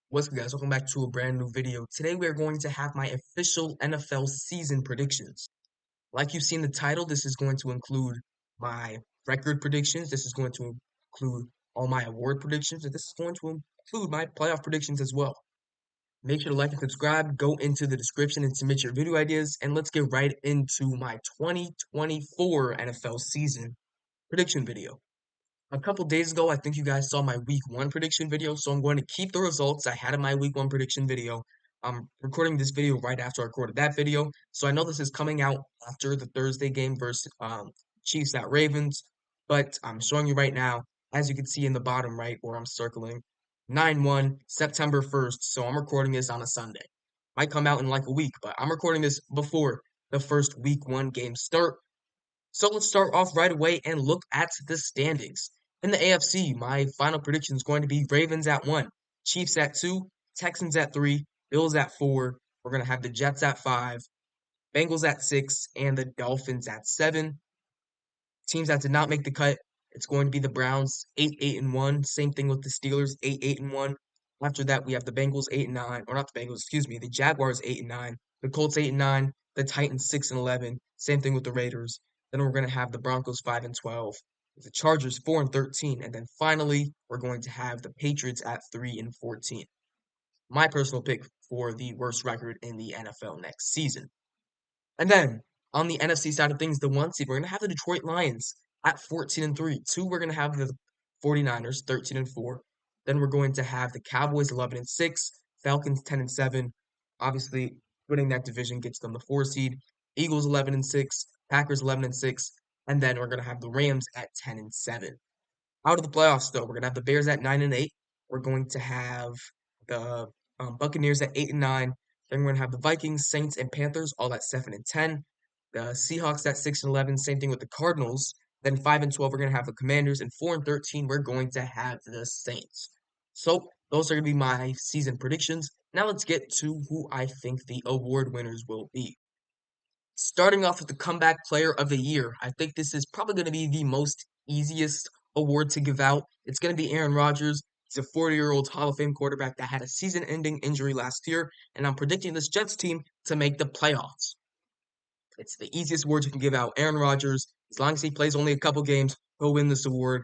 What's good, guys? Welcome back to a brand new video. Today we are going to have my official NFL season predictions. Like you've seen the title, this is going to include my record predictions. This is going to include all my award predictions, and this is going to include my playoff predictions as well. Make sure to like and subscribe, go into the description and submit your video ideas, and let's get right into my 2024 NFL season prediction video. A couple days ago, I think you guys saw my week one prediction video, so I'm going to keep the results I had in my week one prediction video. I'm recording this video right after I recorded that video, so I know this is coming out after the Thursday game versus Chiefs at Ravens, but I'm showing you right now, as you can see in the bottom right where I'm circling, 9-1, September 1st, so I'm recording this on a Sunday. Might come out in like a week, but I'm recording this before the first week one game start. So let's start off right away and look at the standings. In the AFC, my final prediction is going to be Ravens at 1, Chiefs at 2, Texans at 3, Bills at 4. We're going to have the Jets at 5, Bengals at 6, and the Dolphins at 7. Teams that did not make the cut, it's going to be the Browns 8-8-1. Same thing with the Steelers 8-8-1. After that, we have the Bengals 8-9, or not the Bengals, excuse me, the Jaguars 8-9, the Colts 8-9, the Titans 6-11. Same thing with the Raiders. Then we're going to have the Broncos 5-12, the Chargers 4-13, and then finally we're going to have the Patriots at 3-14. My personal pick for the worst record in the NFL next season. And then on the NFC side of things, the one seed, we're going to have the Detroit Lions at 14-3. Two, we're going to have the 49ers 13-4. Then we're going to have the Cowboys 11-6, Falcons 10-7. Obviously, winning that division gets them the 4 seed. Eagles 11-6, Packers 11-6, and then we're going to have the Rams at 10-7. Out of the playoffs, though, we're going to have the Bears at 9-8. We're going to have the Buccaneers at 8-9. Then we're going to have the Vikings, Saints, and Panthers all at 7-10. The Seahawks at 6-11. Same thing with the Cardinals. Then 5-12, we're going to have the Commanders, and 4-13, we're going to have the Saints. So those are going to be my season predictions. Now let's get to who I think the award winners will be. Starting off with the comeback player of the year, I think this is probably going to be the most easiest award to give out. It's going to be Aaron Rodgers. He's a 40-year-old Hall of Fame quarterback that had a season-ending injury last year, and I'm predicting this Jets team to make the playoffs. It's the easiest award you can give out. Aaron Rodgers, as long as he plays only a couple games, he'll win this award.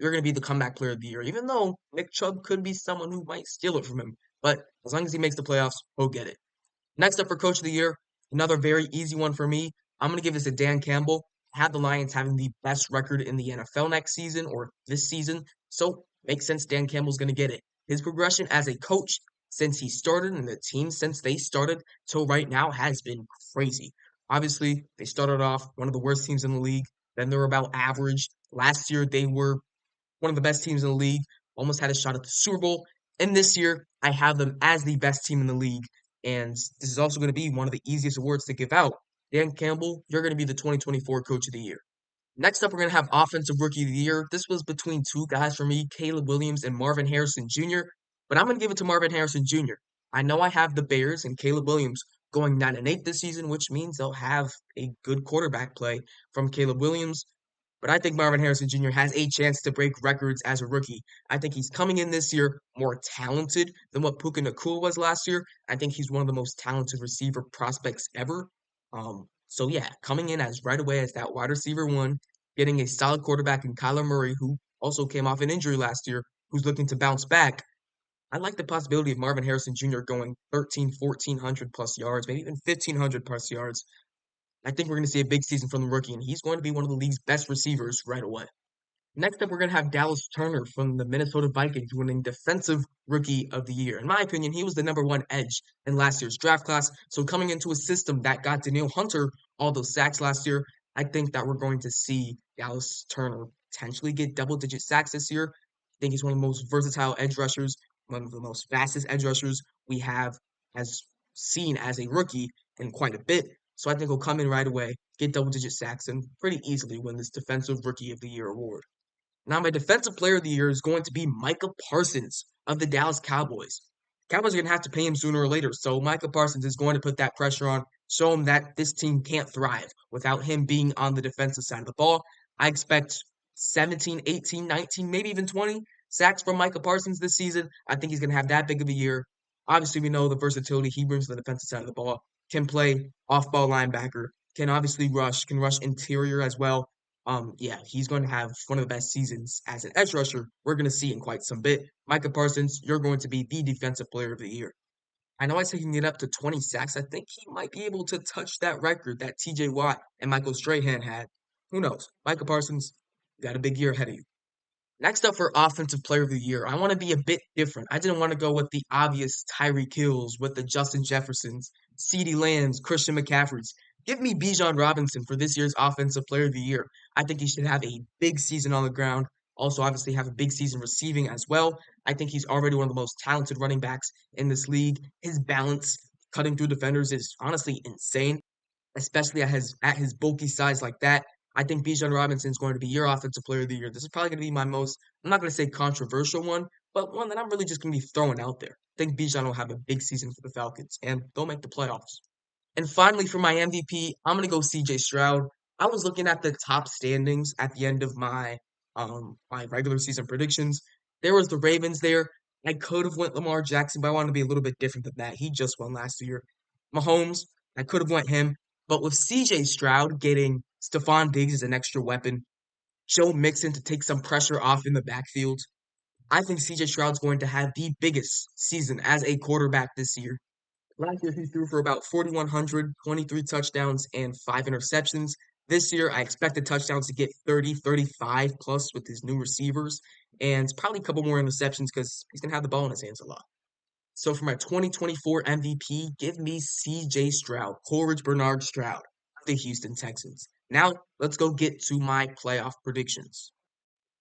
You're going to be the comeback player of the year, even though Nick Chubb could be someone who might steal it from him. But as long as he makes the playoffs, he'll get it. Next up for Coach of the Year, another very easy one for me. I'm going to give this to Dan Campbell. I have the Lions having the best record in the NFL next season or this season, so makes sense Dan Campbell's going to get it. His progression as a coach since he started and the team since they started till right now has been crazy. Obviously, they started off one of the worst teams in the league. Then they were about average. Last year, they were one of the best teams in the league, almost had a shot at the Super Bowl. And this year, I have them as the best team in the league. And this is also going to be one of the easiest awards to give out. Dan Campbell, you're going to be the 2024 Coach of the Year. Next up, we're going to have Offensive Rookie of the Year. This was between two guys for me, Caleb Williams and Marvin Harrison Jr., but I'm going to give it to Marvin Harrison Jr. I know I have the Bears and Caleb Williams going 9-8 this season, which means they'll have a good quarterback play from Caleb Williams. But I think Marvin Harrison Jr. has a chance to break records as a rookie. I think he's coming in this year more talented than what Puka Nacua was last year. I think he's one of the most talented receiver prospects ever. So yeah, coming in as right away as that wide receiver one, getting a solid quarterback in Kyler Murray, who also came off an injury last year, who's looking to bounce back. I like the possibility of Marvin Harrison Jr. going 13, 1,400 plus yards, maybe even 1,500 plus yards. I think we're going to see a big season from the rookie, and he's going to be one of the league's best receivers right away. Next up, we're going to have Dallas Turner from the Minnesota Vikings winning Defensive Rookie of the Year. In my opinion, he was the number one edge in last year's draft class. So coming into a system that got Danielle Hunter all those sacks last year, I think that we're going to see Dallas Turner potentially get double-digit sacks this year. I think he's one of the most versatile edge rushers, one of the most fastest edge rushers we have as seen as a rookie in quite a bit. So I think he'll come in right away, get double-digit sacks, and pretty easily win this Defensive Rookie of the Year award. Now, my Defensive Player of the Year is going to be Micah Parsons of the Dallas Cowboys. Cowboys are going to have to pay him sooner or later, so Micah Parsons is going to put that pressure on, show him that this team can't thrive without him being on the defensive side of the ball. I expect 17, 18, 19, maybe even 20. Sacks from Micah Parsons this season, I think he's going to have that big of a year. Obviously, we know the versatility he brings to the defensive side of the ball. Can play off ball linebacker, can obviously rush, can rush interior as well. Yeah, he's going to have one of the best seasons as an edge rusher we're going to see in quite some bit. Micah Parsons, you're going to be the defensive player of the year. I know I said he can get up to 20 sacks. I think he might be able to touch that record that TJ Watt and Michael Strahan had. Who knows? Micah Parsons, you got a big year ahead of you. Next up for Offensive Player of the Year, I want to be a bit different. I didn't want to go with the obvious Tyreek Hills, with the Justin Jeffersons, CeeDee Lambs, Christian McCaffreys. Give me Bijan Robinson for this year's Offensive Player of the Year. I think he should have a big season on the ground. Also, obviously, have a big season receiving as well. I think he's already one of the most talented running backs in this league. His balance, cutting through defenders, is honestly insane, especially at his bulky size like that. I think Bijan Robinson is going to be your offensive player of the year. This is probably going to be my most, I'm not going to say controversial one, but one that I'm really just going to be throwing out there. I think Bijan will have a big season for the Falcons, and they'll make the playoffs. And finally, for my MVP, I'm gonna go CJ Stroud. I was looking at the top standings at the end of my regular season predictions. There was the Ravens there. I could have went Lamar Jackson, but I wanted to be a little bit different than that. He just won last year. Mahomes, I could have went him, but with CJ Stroud getting Stephon Diggs as an extra weapon, Joe Mixon to take some pressure off in the backfield, I think CJ Stroud's going to have the biggest season as a quarterback this year. Last year, he threw for about 4,100, 23 touchdowns, and 5 interceptions. This year, I expect the touchdowns to get 30, 35 plus with his new receivers, and probably a couple more interceptions because he's going to have the ball in his hands a lot. So for my 2024 MVP, give me CJ Stroud, Coleridge Bernard Stroud, the Houston Texans. Now, let's go get to my playoff predictions.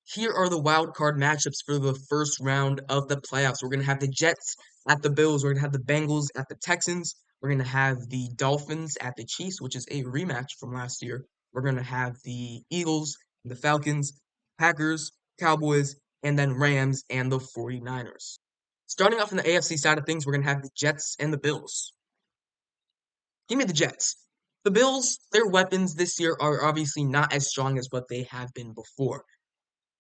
Here are the wild card matchups for the first round of the playoffs. We're going to have the Jets at the Bills. We're going to have the Bengals at the Texans. We're going to have the Dolphins at the Chiefs, which is a rematch from last year. We're going to have the Eagles, the Falcons, Packers, Cowboys, and then Rams and the 49ers. Starting off on the AFC side of things, we're going to have the Jets and the Bills. Give me the Jets. The Bills, their weapons this year are obviously not as strong as what they have been before.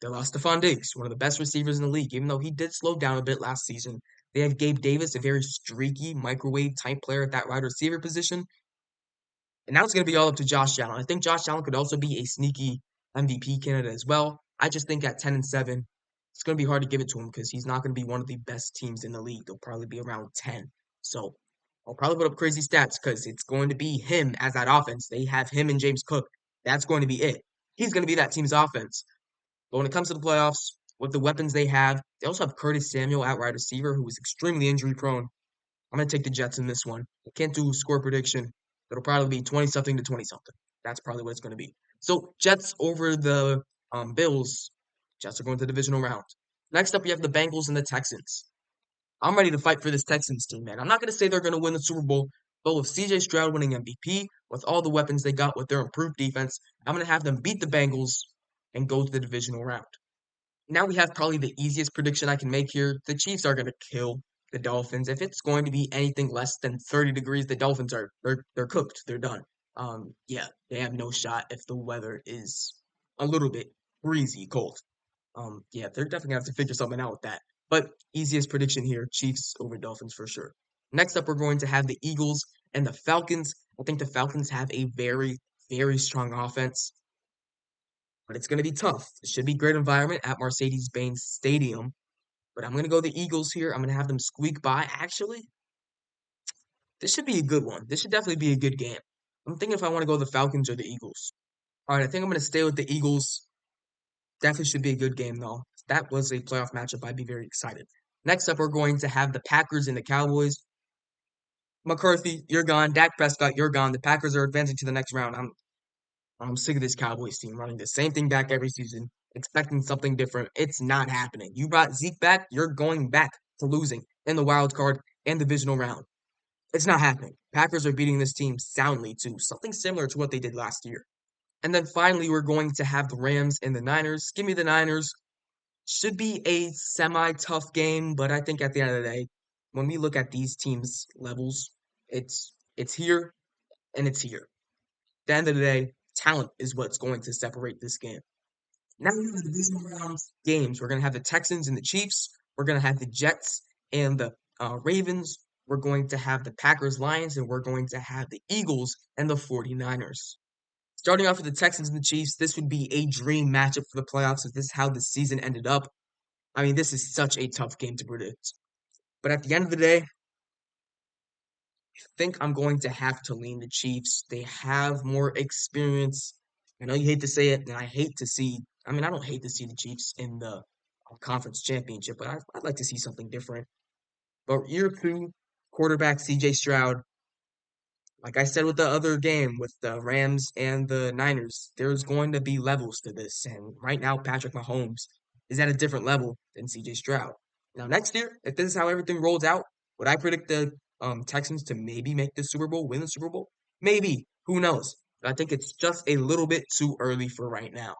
They lost Stephon Diggs, one of the best receivers in the league, even though he did slow down a bit last season. They have Gabe Davis, a very streaky, microwave type player at that wide receiver position. And now it's going to be all up to Josh Allen. I think Josh Allen could also be a sneaky MVP candidate as well. I just think at 10-7, it's going to be hard to give it to him because he's not going to be one of the best teams in the league. They'll probably be around 10. So I'll probably put up crazy stats because it's going to be him as that offense. They have him and James Cook. That's going to be it. He's going to be that team's offense. But when it comes to the playoffs, with the weapons they have, they also have Curtis Samuel at wide receiver, who is extremely injury prone. I'm going to take the Jets in this one. I can't do a score prediction. It'll probably be 20 something to 20 something. That's probably what it's going to be. So Jets over the Bills. Jets are going to the divisional round. Next up, we have the Bengals and the Texans. I'm ready to fight for this Texans team, man. I'm not going to say they're going to win the Super Bowl, but with CJ Stroud winning MVP, with all the weapons they got, with their improved defense, I'm going to have them beat the Bengals and go to the divisional round. Now we have probably the easiest prediction I can make here. The Chiefs are going to kill the Dolphins. If it's going to be anything less than 30 degrees, the Dolphins are they're cooked. They're done. Yeah, they have no shot if the weather is a little bit breezy cold. Yeah, they're definitely gonna have to figure something out with that. But easiest prediction here, Chiefs over Dolphins for sure. Next up, we're going to have the Eagles and the Falcons. I think the Falcons have a very, very strong offense, but it's going to be tough. It should be great environment at Mercedes-Benz Stadium, but I'm going to go the Eagles here. I'm going to have them squeak by. Actually, this should be a good one. This should definitely be a good game. I'm thinking if I want to go the Falcons or the Eagles. All right, I think I'm going to stay with the Eagles. Definitely should be a good game, though. If that was a playoff matchup, I'd be very excited. Next up, we're going to have the Packers and the Cowboys. McCarthy, you're gone. Dak Prescott, you're gone. The Packers are advancing to the next round. I'm sick of this Cowboys team running the same thing back every season, expecting something different. It's not happening. You brought Zeke back, you're going back to losing in the wild card and divisional round. It's not happening. Packers are beating this team soundly too, something similar to what they did last year. And then finally, we're going to have the Rams and the Niners. Give me the Niners. Should be a semi-tough game, but I think at the end of the day, when we look at these teams' levels, it's here and it's here. At the end of the day, talent is what's going to separate this game. Now we have the divisional round games. We're going to have the Texans and the Chiefs. We're going to have the Jets and the Ravens. We're going to have the Packers, Lions, and we're going to have the Eagles and the 49ers. Starting off with the Texans and the Chiefs, this would be a dream matchup for the playoffs if this is how the season ended up. I mean, this is such a tough game to predict. But at the end of the day, I think I'm going to have to lean the Chiefs. They have more experience. I know you hate to say it, and I hate to see. I mean, I don't hate to see the Chiefs in the conference championship, but I'd like to see something different. But year two, quarterback CJ Stroud, like I said with the other game with the Rams and the Niners, there's going to be levels to this. And right now, Patrick Mahomes is at a different level than CJ Stroud. Now, next year, if this is how everything rolls out, would I predict the Texans to maybe make the Super Bowl, win the Super Bowl? Maybe. Who knows? But I think it's just a little bit too early for right now.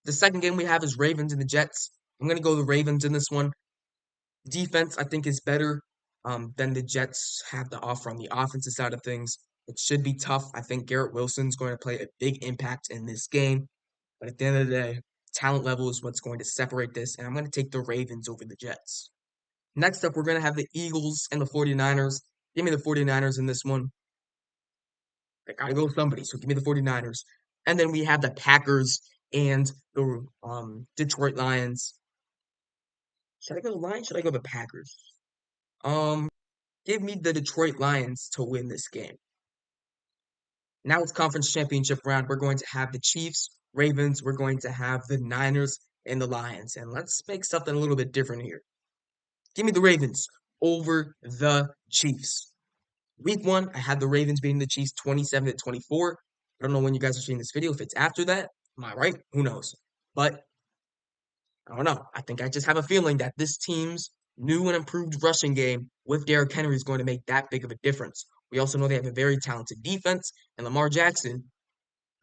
The second game we have is Ravens and the Jets. I'm going to go the Ravens in this one. Defense, I think, is better than the Jets have to offer on the offensive side of things. It should be tough. I think Garrett Wilson's going to play a big impact in this game. But at the end of the day, talent level is what's going to separate this, and I'm going to take the Ravens over the Jets. Next up, we're going to have the Eagles and the 49ers. Give me the 49ers in this one. I got to go with somebody, so give me the 49ers. And then we have the Packers and the Detroit Lions. Should I go the Lions? Should I go the Packers? Um, Give me the Detroit Lions to win this game. Now it's conference championship round. We're going to have the Chiefs, Ravens. We're going to have the Niners and the Lions. And let's make something a little bit different here. Give me the Ravens over the Chiefs. Week one, I had the Ravens beating the Chiefs 27-24. I don't know when you guys are seeing this video. If it's after that, am I right? Who knows? But I don't know. I think I just have a feeling that this team's new and improved rushing game with Derrick Henry is going to make that big of a difference. We also know they have a very talented defense, and Lamar Jackson,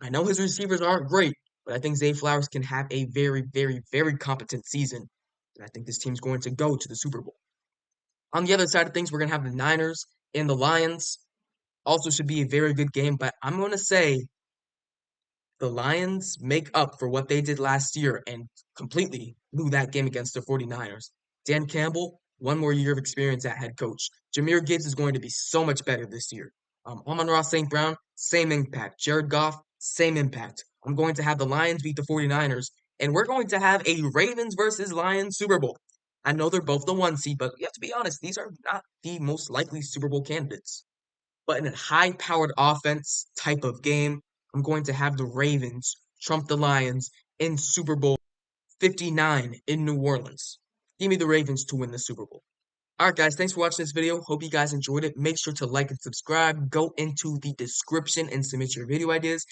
I know his receivers aren't great, but I think Zay Flowers can have a very, very, very competent season. And I think this team's going to go to the Super Bowl. On the other side of things, we're going to have the Niners and the Lions. Also should be a very good game, but I'm going to say the Lions make up for what they did last year and completely blew that game against the 49ers. Dan Campbell, one more year of experience at head coach. Jahmyr Gibbs is going to be so much better this year. Amon-Ra St. Brown, same impact. Jared Goff, same impact. I'm going to have the Lions beat the 49ers, and we're going to have a Ravens versus Lions Super Bowl. I know they're both the one seed, but you have to be honest, these are not the most likely Super Bowl candidates. But in a high-powered offense type of game, I'm going to have the Ravens trump the Lions in Super Bowl 59 in New Orleans. Give me the Ravens to win the Super Bowl. All right, guys, thanks for watching this video. Hope you guys enjoyed it. Make sure to like and subscribe. Go into the description and submit your video ideas.